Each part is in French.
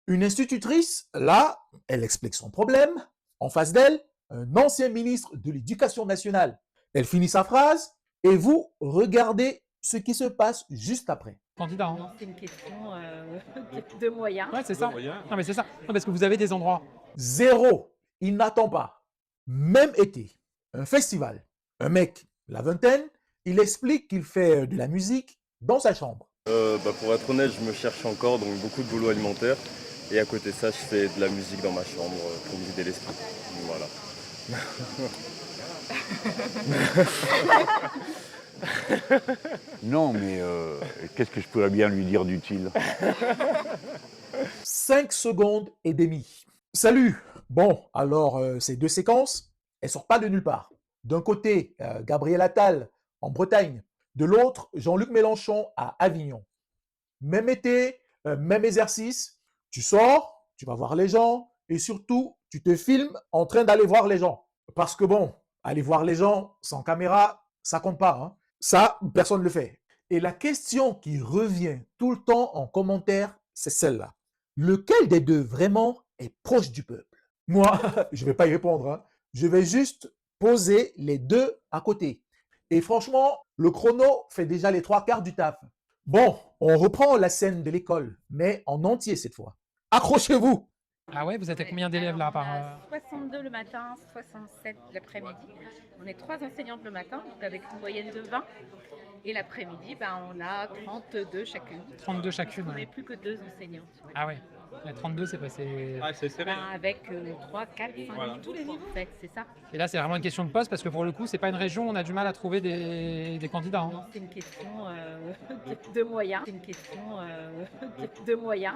Une institutrice, là, elle explique son problème. En face d'elle, un ancien ministre de l'Éducation nationale. Elle finit sa phrase et vous regardez ce qui se passe juste après. Candidat. Hein. Non, c'est une question de moyens. Ouais, c'est ça. Non, mais c'est ça. Non, parce que vous avez des endroits. Zéro. Il n'attend pas. Même été, un festival. Un mec, la vingtaine, il explique qu'il fait de la musique dans sa chambre. Pour être honnête, je me cherche encore, donc beaucoup de boulot alimentaire. Et à côté de ça, je fais de la musique dans ma chambre pour me vider l'esprit. Voilà. Non, mais qu'est-ce que je pourrais bien lui dire d'utile? 5 secondes et demie. Salut. Bon, alors ces deux séquences, elles sortent pas de nulle part. D'un côté, Gabriel Attal en Bretagne. De l'autre, Jean-Luc Mélenchon à Avignon. Même été, même exercice. Tu sors, tu vas voir les gens et surtout, tu te filmes en train d'aller voir les gens. Parce que bon, aller voir les gens sans caméra, ça compte pas. Hein. Ça, personne ne le fait. Et la question qui revient tout le temps en commentaire, c'est celle-là. Lequel des deux vraiment est proche du peuple? Moi, je ne vais pas y répondre. Hein. Je vais juste poser les deux à côté. Et franchement, le chrono fait déjà les 3/4 du taf. Bon, on reprend la scène de l'école, mais en entier cette fois. Accrochez-vous! Ah ouais, vous êtes à combien d'élèves là par... 62 le matin, 67 l'après-midi. On est 3 enseignantes le matin, donc avec une moyenne de 20. Et l'après-midi, on a 32 chacune. 32 chacune. On n'est plus que 2 enseignantes. Ah ouais, 32 c'est passé... Ah, c'est serré. Avec 3, 4, 5 Voilà. tous les niveaux. En fait, c'est ça. Et là c'est vraiment une question de poste parce que pour le coup c'est pas une région où on a du mal à trouver des candidats. Hein. Non, c'est une question de moyens. C'est une question de moyens.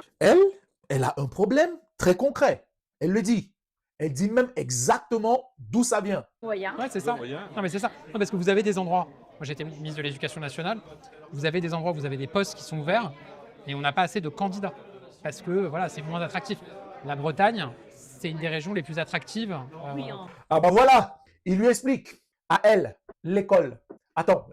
Elle a un problème très concret. Elle le dit. Elle dit même exactement d'où ça vient. Moyens. Ouais, c'est ça. Non, mais c'est ça. Non, parce que vous avez des endroits. Moi, j'étais ministre de l'Éducation nationale. Vous avez des endroits où vous avez des postes qui sont ouverts et on n'a pas assez de candidats parce que voilà, c'est moins attractif. La Bretagne, c'est une des régions les plus attractives. Oui, Ah bah voilà, il lui explique à elle, l'école. Attends,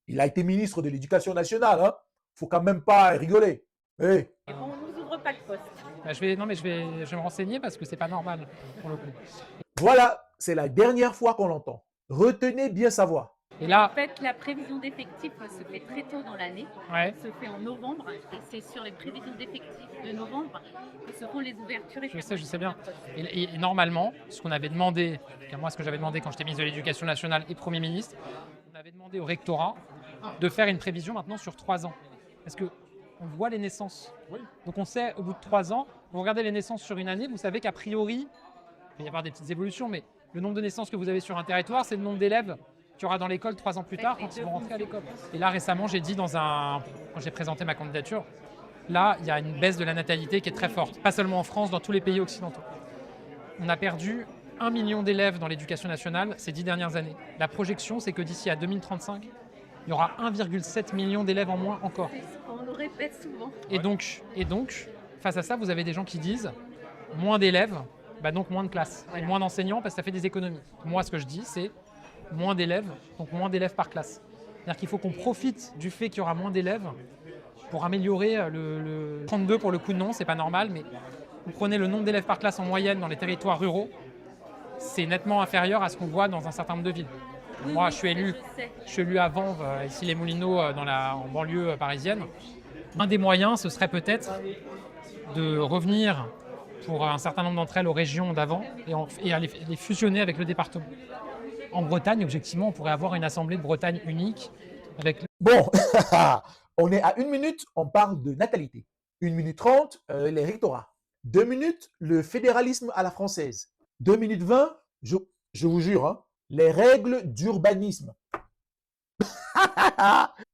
il a été ministre de l'Éducation nationale, hein. Faut quand même pas rigoler. Hey. Et on ne nous ouvre pas de poste. Bah, je vais me renseigner parce que c'est pas normal pour le coup. Voilà, c'est la dernière fois qu'on l'entend. Retenez bien sa voix. Et là, En fait, la prévision d'effectifs se fait très tôt dans l'année. ouais. Se fait en novembre et c'est sur les prévisions d'effectifs de novembre que seront les ouvertures. Je sais bien. Et normalement, ce qu'on avait demandé, moi ce que j'avais demandé quand j'étais ministre de l'Éducation nationale et Premier ministre, on avait demandé au rectorat de faire une prévision maintenant sur 3 ans. Parce que on voit les naissances. Oui. Donc on sait, au bout de 3 ans, vous regardez les naissances sur une année, vous savez qu'a priori, il va y avoir des petites évolutions, mais le nombre de naissances que vous avez sur un territoire, c'est le nombre d'élèves qu'il y aura dans l'école 3 ans plus tard quand ils vont rentrer à l'école. Et là, récemment, j'ai dit quand j'ai présenté ma candidature, là, il y a une baisse de la natalité qui est très forte. Pas seulement en France, dans tous les pays occidentaux. On a perdu 1 million d'élèves dans l'éducation nationale ces 10 dernières années. La projection, c'est que d'ici à 2035, il y aura 1,7 million d'élèves en moins encore. On nous répète souvent. Et donc, face à ça, vous avez des gens qui disent moins d'élèves, donc moins de classes, et moins d'enseignants parce que ça fait des économies. Moi, ce que je dis, c'est moins d'élèves, donc moins d'élèves par classe. C'est-à-dire qu'il faut qu'on profite du fait qu'il y aura moins d'élèves pour améliorer le 32 pour le coup non, c'est pas normal, mais vous prenez le nombre d'élèves par classe en moyenne dans les territoires ruraux, c'est nettement inférieur à ce qu'on voit dans un certain nombre de villes. Oui, Moi, oui, je suis élu à Vanves, ici les Moulineaux, en banlieue parisienne. Un des moyens, ce serait peut-être de revenir pour un certain nombre d'entre elles aux régions d'avant et à les fusionner avec le département. En Bretagne, objectivement, on pourrait avoir une assemblée de Bretagne unique avec... Bon, on est à 1 minute, on parle de natalité. 1 minute 30, les rectorats. 2 minutes, le fédéralisme à la française. 2 minutes 20, je vous jure, hein, les règles d'urbanisme.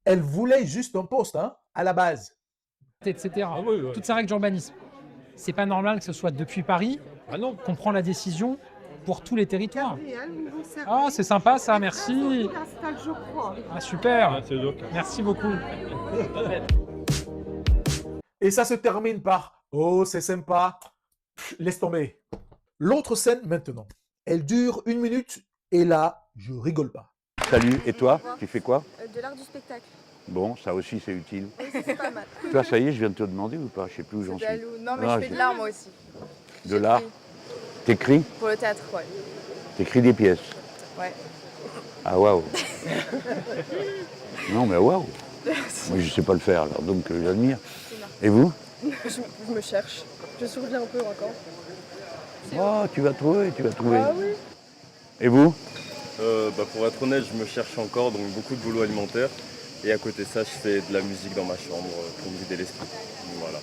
Elle voulait juste un poste, hein, à la base. etc. Ah oui. Toutes ces règles d'urbanisme. C'est pas normal que ce soit depuis Paris qu'on prend la décision pour tous les territoires. Ah, c'est sympa ça, merci. Ah, super. Merci beaucoup. Et ça se termine par « Oh, c'est sympa, laisse tomber ». L'autre scène maintenant, elle dure 1 minute et là, je rigole pas. Salut, et toi? Tu fais quoi? De l'art du spectacle. Bon, ça aussi c'est utile. C'est pas mal. Toi, ça y est, je viens de te demander ou pas? Je sais plus où j'en suis. Dalou. Non, mais Ah, je fais de l'art moi aussi. De l'art? T'écris? Pour le théâtre, ouais. T'écris des pièces? Ouais. Ah waouh. Non mais waouh. Moi je sais pas le faire alors, donc j'admire. Et vous? Je me cherche. Je surviens un peu encore. Oh, tu vas trouver. Ah oui. Et vous? Pour être honnête, je me cherche encore, donc beaucoup de boulot alimentaire. Et à côté de ça, je fais de la musique dans ma chambre pour me vider l'esprit. Voilà.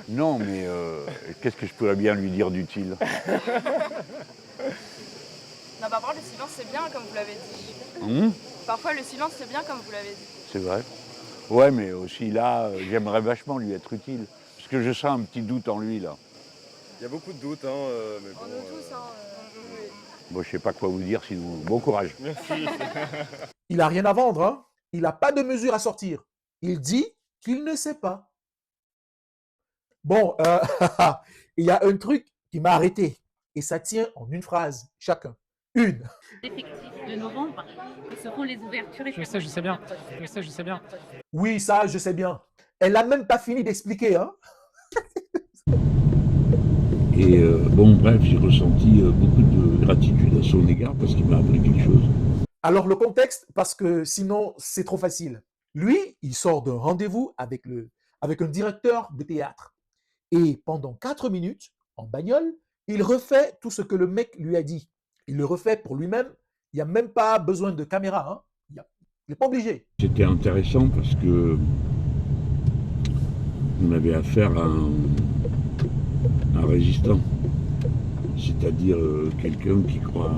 Non mais qu'est-ce que je pourrais bien lui dire d'utile? Non, parfois le silence c'est bien comme vous l'avez dit. Parfois le silence c'est bien comme vous l'avez dit. C'est vrai. Ouais, mais aussi là, j'aimerais vachement lui être utile. Parce que je sens un petit doute en lui là. Il y a beaucoup de doutes, mais bon. On nous tous, hein. Oui. Bon, je sais pas quoi vous dire sinon. Bon courage. Merci. Il n'a rien à vendre, hein. Il n'a pas de mesure à sortir. Il dit qu'il ne sait pas. Bon, il y a un truc qui m'a arrêté. Et ça tient en une phrase, chacun. Une. Effectif de novembre, ce seront les ouvertures. Je sais bien. Je sais bien. Oui, ça, je sais bien. Elle n'a même pas fini d'expliquer, hein. Et bon, bref, j'ai ressenti beaucoup de gratitude à son égard parce qu'il m'a appris quelque chose. Alors le contexte, parce que sinon c'est trop facile. Lui, il sort d'un rendez-vous avec un directeur de théâtre. Et pendant 4 minutes, en bagnole, il refait tout ce que le mec lui a dit. Il le refait pour lui-même. Il n'y a même pas besoin de caméra, hein. Il n'est pas obligé. C'était intéressant parce que on avait affaire à un résistant, c'est-à-dire quelqu'un qui croit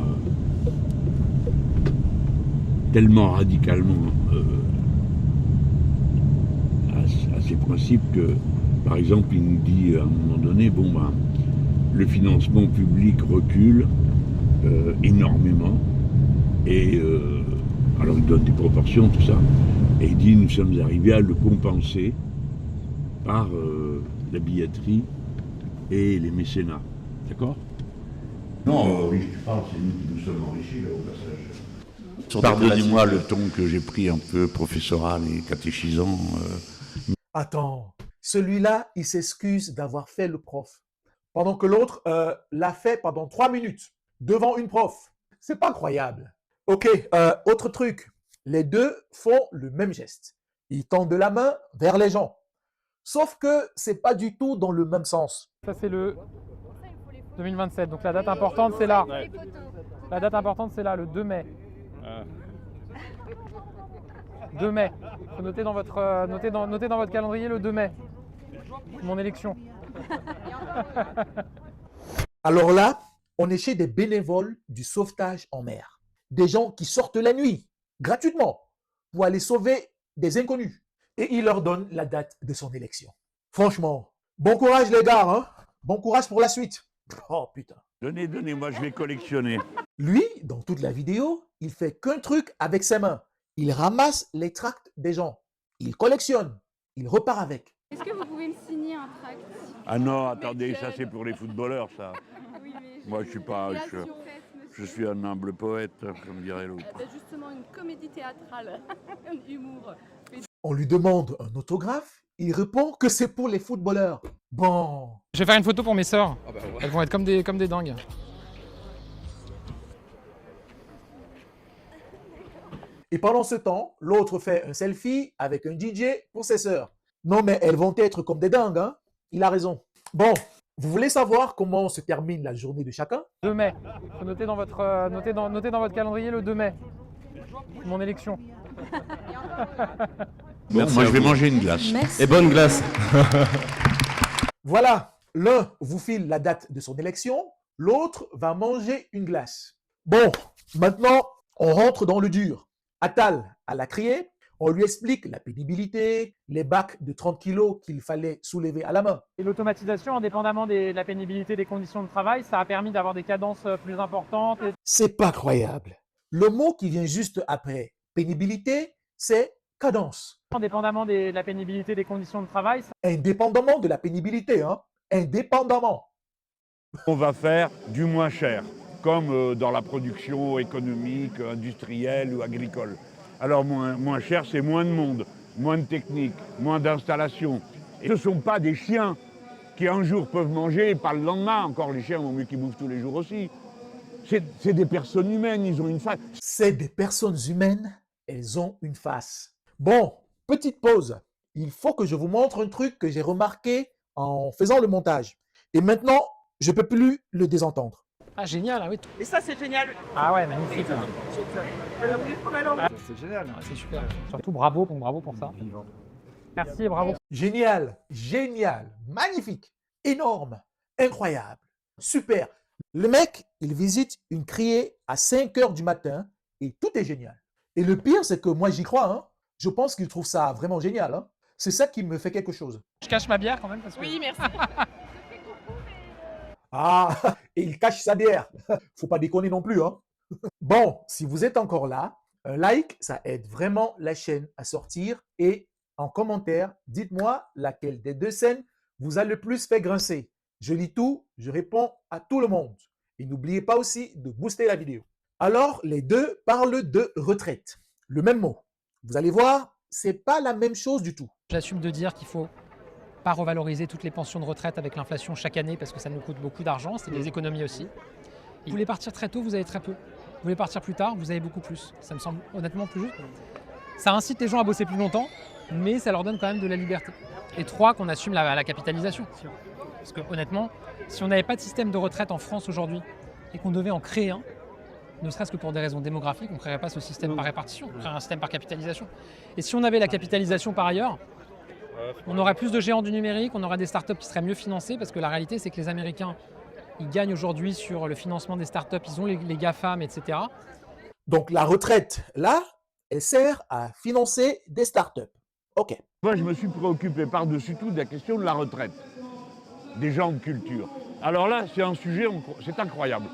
tellement radicalement à ses principes que, par exemple, il nous dit à un moment donné, bon ben, le financement public recule énormément, et alors il donne des proportions, tout ça, et il dit nous sommes arrivés à le compenser par la billetterie et les mécénats. D'accord? Non, oui, tu parles, c'est nous qui nous sommes enrichis là au passage. Pardonnez-moi le ton que j'ai pris un peu professoral et catéchisant. Attends, celui-là, il s'excuse d'avoir fait le prof. Pendant que l'autre l'a fait pendant 3 minutes, devant une prof. C'est pas croyable. Ok, autre truc. Les deux font le même geste. Ils tendent la main vers les gens. Sauf que c'est pas du tout dans le même sens. Ça, c'est le 2027. Donc la date importante, c'est là. La date importante, c'est là, le 2 mai. 2 mai. Il faut noter dans votre calendrier le 2 mai. Mon élection. Alors là, on est chez des bénévoles du sauvetage en mer. Des gens qui sortent la nuit, gratuitement, pour aller sauver des inconnus. Et il leur donne la date de son élection. Franchement, bon courage les gars, hein? Bon courage pour la suite. Oh putain. Donnez, moi je vais collectionner. Lui, dans toute la vidéo, il fait qu'un truc avec ses mains. Il ramasse les tracts des gens. Il collectionne. Il repart avec. Est-ce que vous pouvez me signer un tract? Ah non, attendez, ça c'est pour les footballeurs ça. Oui, mais Moi je suis pas... Je suis un humble poète, comme dirait l'autre. Justement, une comédie théâtrale, un humour. On lui demande un autographe. Il répond que c'est pour les footballeurs. Bon. Je vais faire une photo pour mes sœurs. Elles vont être comme des dingues. Et pendant ce temps, l'autre fait un selfie avec un DJ pour ses sœurs. Non, mais elles vont être comme des dingues, hein? Il a raison. Bon, vous voulez savoir comment se termine la journée de chacun? 2 mai. Il faut noter dans votre calendrier le 2 mai. Mon élection. Bon, moi je vais manger une glace. Merci. Et bonne glace. Voilà, l'un vous file la date de son élection, l'autre va manger une glace. Bon, maintenant, on rentre dans le dur. Attal a la crié, on lui explique la pénibilité, les bacs de 30 kilos qu'il fallait soulever à la main. Et l'automatisation, indépendamment de la pénibilité des conditions de travail, ça a permis d'avoir des cadences plus importantes. C'est pas croyable. Le mot qui vient juste après pénibilité, c'est cadence. Indépendamment de la pénibilité des conditions de travail, Indépendamment de la pénibilité, hein? Indépendamment. On va faire du moins cher. comme dans la production économique, industrielle ou agricole. Alors moins cher, c'est moins de monde, moins de technique, moins d'installation. Et ce ne sont pas des chiens qui un jour peuvent manger et pas le lendemain. Encore les chiens, vaut mieux qu'ils bouffent tous les jours aussi. C'est des personnes humaines, ils ont une face. C'est des personnes humaines, elles ont une face. Bon, petite pause. Il faut que je vous montre un truc que j'ai remarqué en faisant le montage. Et maintenant, je ne peux plus le désentendre. Ah, génial, ah oui. Et ça, c'est génial. Ah ouais, magnifique. C'est génial. Ah, c'est super. Surtout bravo pour ça. Merci et bravo. Génial, génial, magnifique, énorme, incroyable, super. Le mec, il visite une criée à 5 heures du matin et tout est génial. Et le pire, c'est que moi, j'y crois. Hein. Je pense qu'il trouve ça vraiment génial. Hein. C'est ça qui me fait quelque chose. Je cache ma bière quand même parce que... Oui, merci. Ah, et il cache sa bière. Faut pas déconner non plus. Hein. Bon, si vous êtes encore là, un like, ça aide vraiment la chaîne à sortir. Et en commentaire, dites-moi laquelle des deux scènes vous a le plus fait grincer. Je lis tout, je réponds à tout le monde. Et n'oubliez pas aussi de booster la vidéo. Alors, les deux parlent de retraite. Le même mot. Vous allez voir, c'est pas la même chose du tout. J'assume de dire qu'il faut pas revaloriser toutes les pensions de retraite avec l'inflation chaque année parce que ça nous coûte beaucoup d'argent, c'est des économies aussi. Vous voulez partir très tôt, vous avez très peu. Vous voulez partir plus tard, vous avez beaucoup plus. Ça me semble honnêtement plus juste. Ça incite les gens à bosser plus longtemps, mais ça leur donne quand même de la liberté. Et 3, qu'on assume la capitalisation. Parce que honnêtement, si on n'avait pas de système de retraite en France aujourd'hui et qu'on devait en créer un, ne serait-ce que pour des raisons démographiques, on ne créerait pas ce système par répartition, on créerait un système par capitalisation. Et si on avait la capitalisation par ailleurs, on aurait plus de géants du numérique, on aurait des startups qui seraient mieux financées, parce que la réalité, c'est que les Américains, ils gagnent aujourd'hui sur le financement des startups, ils ont les GAFAM, etc. Donc la retraite, là, elle sert à financer des startups. OK. Moi, je me suis préoccupé par-dessus tout de la question de la retraite des gens de culture. Alors là, c'est un sujet, c'est incroyable.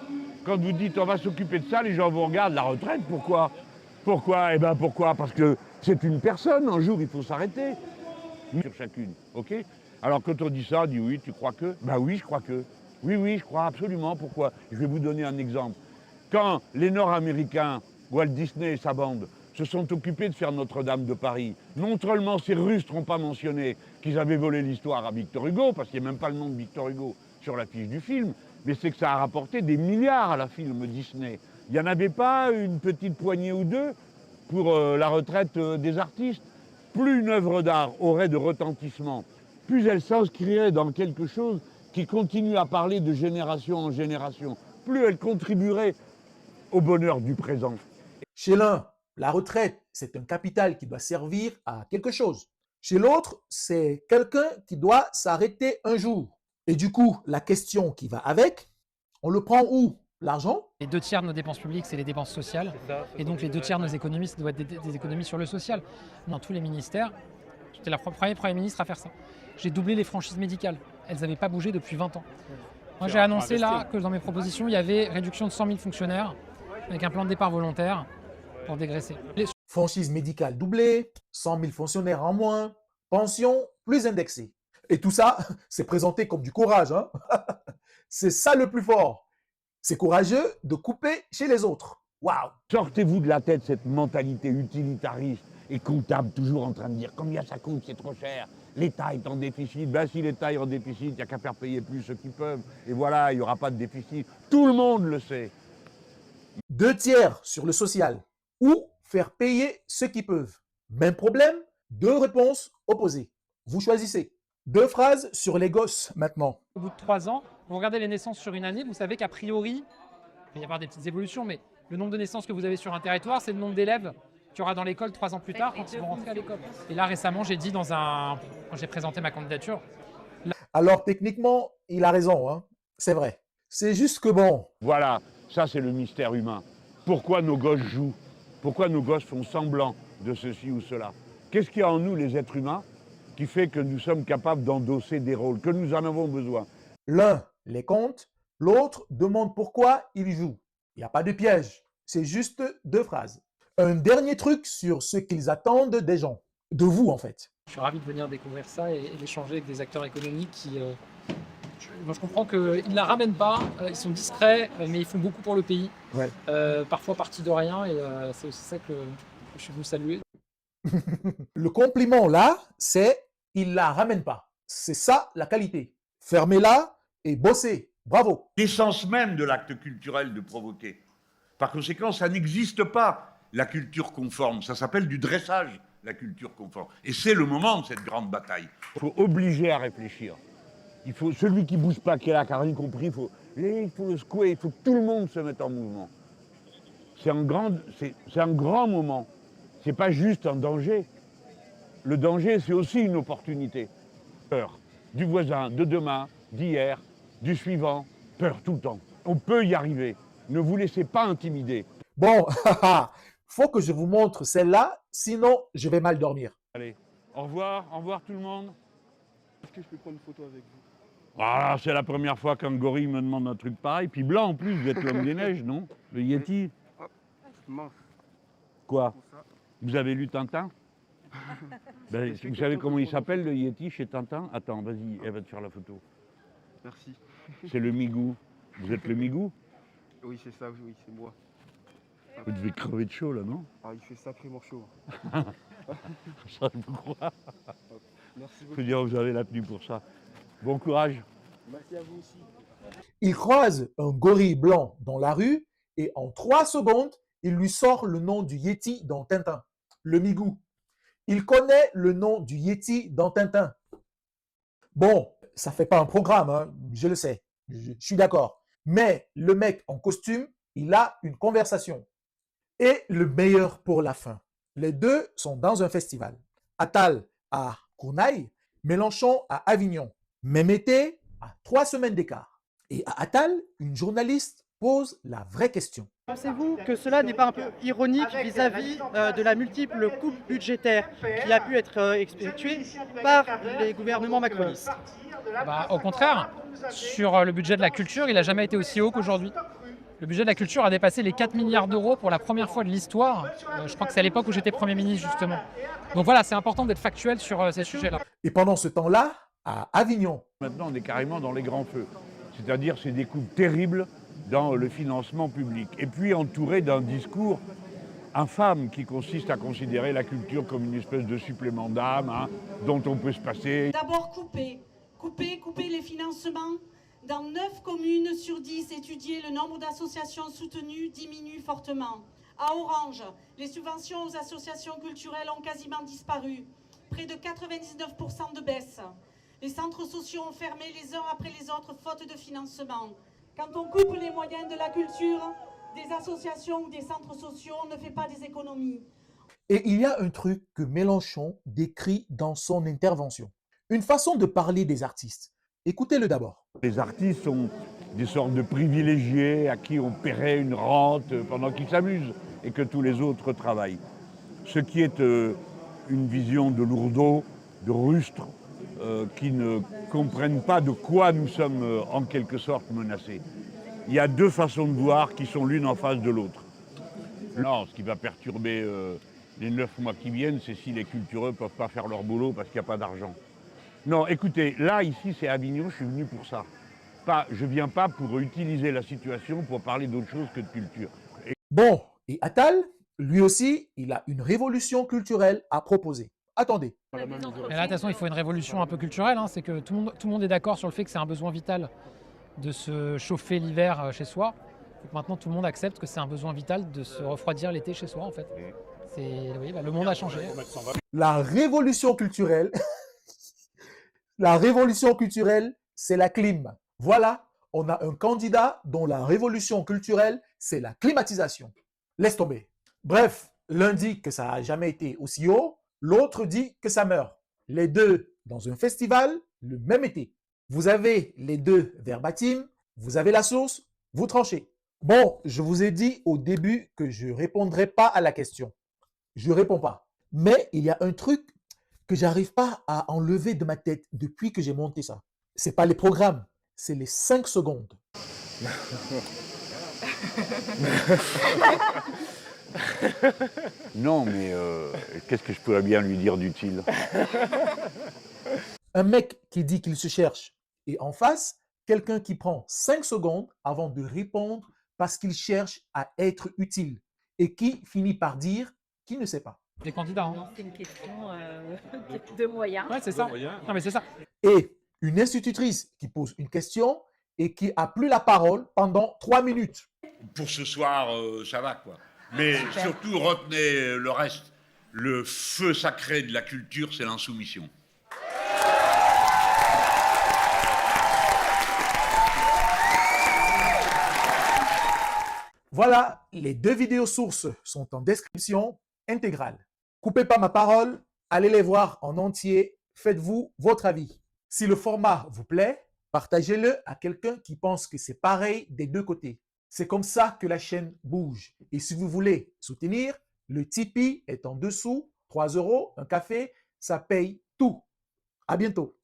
Quand vous dites on va s'occuper de ça, les gens vous regardent. La retraite, pourquoi? Pourquoi? Eh bien pourquoi? Parce que c'est une personne, un jour il faut s'arrêter. Sur chacune, ok? Alors quand on dit ça, on dit oui, tu crois que? Ben oui, je crois que. Oui, je crois absolument. Pourquoi? Je vais vous donner un exemple. Quand les Nord-Américains, Walt Disney et sa bande, se sont occupés de faire Notre-Dame de Paris, non seulement ces Russes n'ont pas mentionné qu'ils avaient volé l'histoire à Victor Hugo, parce qu'il n'y a même pas le nom de Victor Hugo sur l'affiche du film, mais c'est que ça a rapporté des milliards à la film Disney. Il n'y en avait pas une petite poignée ou deux pour la retraite des artistes. Plus une œuvre d'art aurait de retentissement, plus elle s'inscrirait dans quelque chose qui continue à parler de génération en génération, plus elle contribuerait au bonheur du présent. Chez l'un, la retraite, c'est un capital qui doit servir à quelque chose. Chez l'autre, c'est quelqu'un qui doit s'arrêter un jour. Et du coup, la question qui va avec, on le prend où? L'argent? Les 2 tiers de nos dépenses publiques, c'est les dépenses sociales. Et donc les 2 tiers de nos économies, ça doit être des économies sur le social. Dans tous les ministères, j'étais le premier ministre à faire ça. J'ai doublé les franchises médicales. Elles n'avaient pas bougé depuis 20 ans. Moi, j'ai annoncé là que dans mes propositions, il y avait réduction de 100 000 fonctionnaires avec un plan de départ volontaire pour dégraisser. Franchise médicale doublée, 100 000 fonctionnaires en moins, pension plus indexée. Et tout ça, c'est présenté comme du courage. Hein. C'est ça le plus fort. C'est courageux de couper chez les autres. Waouh! Sortez-vous de la tête cette mentalité utilitariste et comptable, toujours en train de dire combien ça coûte, c'est trop cher. L'État est en déficit. Ben si l'État est en déficit, il n'y a qu'à faire payer plus ceux qui peuvent. Et voilà, il n'y aura pas de déficit. Tout le monde le sait. 2 tiers sur le social ou faire payer ceux qui peuvent. Même problème, 2 réponses opposées. Vous choisissez. 2 phrases sur les gosses maintenant. Au bout de 3 ans, vous regardez les naissances sur une année, vous savez qu'a priori, il va y avoir des petites évolutions, mais le nombre de naissances que vous avez sur un territoire, c'est le nombre d'élèves qu'il y aura dans l'école 3 ans plus tard quand ils vont rentrer à l'école. Et là, récemment, j'ai dit quand j'ai présenté ma candidature. Alors, techniquement, il a raison, hein. C'est vrai. C'est juste que bon. Voilà, ça c'est le mystère humain. Pourquoi nos gosses jouent? Pourquoi nos gosses font semblant de ceci ou cela? Qu'est-ce qu'il y a en nous, les êtres humains, qui fait que nous sommes capables d'endosser des rôles, que nous en avons besoin? L'un les compte, l'autre demande pourquoi il joue. Il n'y a pas de piège. C'est juste 2 phrases. Un dernier truc sur ce qu'ils attendent des gens. De vous, en fait. Je suis ravi de venir découvrir ça et d'échanger avec des acteurs économiques qui, je comprends qu'ils ne la ramènent pas, ils sont discrets, mais ils font beaucoup pour le pays. Ouais. Parfois partis de rien, et c'est aussi ça que je veux saluer. Le compliment là, c'est il la ramène pas. C'est ça la qualité. Fermez-la et bossez. Bravo. L'essence même de l'acte culturel de provoquer. Par conséquent, ça n'existe pas, la culture conforme. Ça s'appelle du dressage, la culture conforme. Et c'est le moment de cette grande bataille. Il faut obliger à réfléchir. Il faut, celui qui ne bouge pas, qui est là, qui n'a rien compris, il faut le secouer, il faut que tout le monde se mette en mouvement. C'est un grand moment. Ce n'est pas juste un danger. Le danger, c'est aussi une opportunité. Peur du voisin, de demain, d'hier, du suivant. Peur tout le temps. On peut y arriver. Ne vous laissez pas intimider. Bon, faut que je vous montre celle-là, sinon je vais mal dormir. Allez, au revoir tout le monde. Est-ce que je peux prendre une photo avec vous? Ah, c'est la première fois qu'un gorille me demande un truc pareil. Puis blanc en plus, vous êtes l'homme des neiges, non? Le Yeti. Mince. Quoi? Vous avez lu Tintin? Ben, vous savez comment il s'appelle le Yeti chez Tintin? Attends, vas-y, elle va te faire la photo. Merci. C'est le Migou. Vous êtes le Migou? Oui, c'est ça, oui, c'est moi. Vous devez crever de chaud là, non? Ah, il fait sacrément chaud. Ça, je vous crois. Merci Je beaucoup. peux dire que vous avez la tenue pour ça. Bon courage. Merci à vous aussi. Il croise un gorille blanc dans la rue et en 3 secondes, il lui sort le nom du Yeti dans Tintin, le Migou. Il connaît le nom du Yeti dans Tintin. Bon, ça fait pas un programme, hein, je le sais, je suis d'accord. Mais le mec en costume, il a une conversation. Et le meilleur pour la fin. Les deux sont dans un festival. Attal à Cournaille, Mélenchon à Avignon. Même été, à 3 semaines d'écart. Et à Attal, une journaliste pose la vraie question. Pensez-vous que cela n'est pas un peu ironique vis-à-vis de la multiple coupe budgétaire qui a pu être effectuée par les gouvernements macronistes? Bah, au contraire, sur le budget de la culture, il n'a jamais été aussi haut qu'aujourd'hui. Le budget de la culture a dépassé les 4 milliards d'euros pour la première fois de l'histoire. Je crois que c'est à l'époque où j'étais Premier ministre, justement. Donc voilà, c'est important d'être factuel sur ces sujets-là. Et pendant ce temps-là, à Avignon. Maintenant, on est carrément dans les grands feux. C'est-à-dire, c'est des coupes terribles dans le financement public. Et puis entouré d'un discours infâme qui consiste à considérer la culture comme une espèce de supplément d'âme, hein, dont on peut se passer. D'abord couper les financements. Dans 9 communes sur 10 étudiées, le nombre d'associations soutenues diminue fortement. À Orange, les subventions aux associations culturelles ont quasiment disparu. Près de 99% de baisse. Les centres sociaux ont fermé les uns après les autres faute de financement. Quand on coupe les moyens de la culture, des associations ou des centres sociaux, on ne fait pas des économies. Et il y a un truc que Mélenchon décrit dans son intervention. Une façon de parler des artistes. Écoutez-le d'abord. Les artistes sont des sortes de privilégiés à qui on paierait une rente pendant qu'ils s'amusent et que tous les autres travaillent. Ce qui est une vision de lourdeau, de rustre, qui ne comprennent pas de quoi nous sommes en quelque sorte menacés. Il y a 2 façons de voir qui sont l'une en face de l'autre. Non, ce qui va perturber les 9 mois qui viennent, c'est si les cultureux ne peuvent pas faire leur boulot parce qu'il n'y a pas d'argent. Non, écoutez, là, ici, c'est Avignon, je suis venu pour ça. Je ne viens pas pour utiliser la situation pour parler d'autre chose que de culture. Bon, et Attal, lui aussi, il a une révolution culturelle à proposer. Attendez. Et là, de toute façon, il faut une révolution un peu culturelle. Hein. C'est que tout le monde est d'accord sur le fait que c'est un besoin vital de se chauffer l'hiver chez soi. Donc maintenant, tout le monde accepte que c'est un besoin vital de se refroidir l'été chez soi, en fait. Oui, le monde a changé. La révolution culturelle, la révolution culturelle, c'est la clim. Voilà, on a un candidat dont la révolution culturelle, c'est la climatisation. Laisse tomber. Bref, l'un dit que ça n'a jamais été aussi haut, l'autre dit que ça meurt. Les deux dans un festival, le même été. Vous avez les deux verbatim, vous avez la sauce, vous tranchez. Bon, je vous ai dit au début que je ne répondrai pas à la question. Je ne réponds pas. Mais il y a un truc que j'arrive pas à enlever de ma tête depuis que j'ai monté ça. Ce n'est pas les programmes, c'est les 5 secondes. Non, mais qu'est-ce que je peux bien lui dire d'utile? Un mec qui dit qu'il se cherche et en face, Quelqu'un qui prend 5 secondes avant de répondre parce qu'il cherche à être utile et qui finit par dire qu'il ne sait pas. Des candidats. Hein. C'est une question de moyens. Ouais, c'est ça. Non, mais c'est ça. Et une institutrice qui pose une question et qui a plus la parole pendant 3 minutes. Pour ce soir, ça va quoi. Mais surtout, retenez le reste. Le feu sacré de la culture, c'est l'insoumission. Voilà, les 2 vidéos sources sont en description intégrale. Coupez pas ma parole, allez les voir en entier, faites-vous votre avis. Si le format vous plaît, partagez-le à quelqu'un qui pense que c'est pareil des 2 côtés. C'est comme ça que la chaîne bouge. Et si vous voulez soutenir, le Tipeee est en dessous, 3 €, un café, ça paye tout. À bientôt.